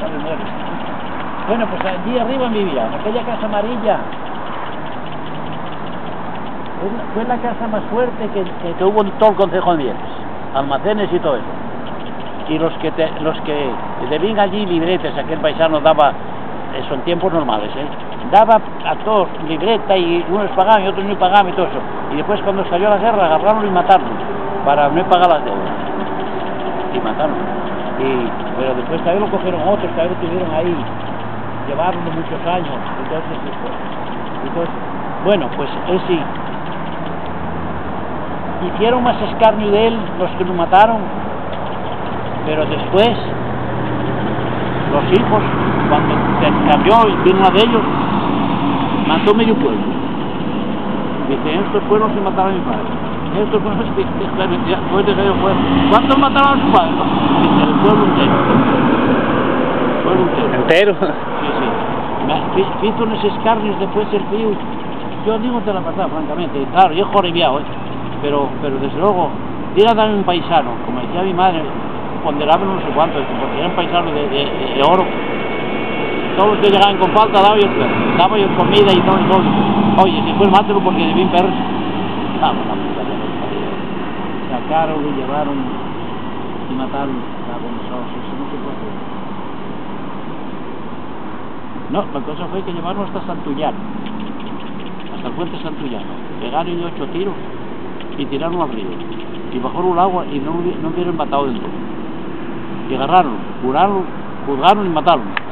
sabe muere. Bueno, pues allí arriba vivía, en aquella casa amarilla. Fue la casa más fuerte que hubo en todo el concejo de Mieres, almacenes y todo eso. Y los que debían allí libretes, aquel paisano daba, eso en tiempos normales, daba a todos libreta y unos pagaban y otros no pagaban y todo eso. Y después cuando salió la guerra agarraron y mataron para no pagar las deudas. Y mataron. Pero después también lo cogieron otros, también lo tuvieron ahí, llevaron muchos años. Entonces, bueno, pues él sí. Hicieron más escarnio de él los que lo mataron, pero después los hijos, cuando cambió y vino uno de ellos, mató medio pueblo. Dice, en estos pueblos se mataron a mi padre. En estos pueblos ¿cuántos mataron a su padre? Dice, el pueblo entero. El pueblo entero. ¿Entero? Sí. Hizo unos escarnios después el tío. Yo digo la verdad, francamente. Claro, yo he jorebiado, pero desde luego, era también un paisano, como decía mi madre, ponderable no sé cuánto, porque eran paisanos de oro. Todos los que llegaban con falta daba yo comida y todo. Oye, si fue mátelo porque debían perros. Vamos, la puta de los. Sacaron, lo llevaron y mataron a González, eso no se puede hacer. No, la cosa fue que llevaron hasta Santullano, hasta el puente Santullano. Pegaron 8 tiros y tiraron al río. Y bajaron el agua y no hubieran matado del todo. Y agarraron, juzgaron y mataron.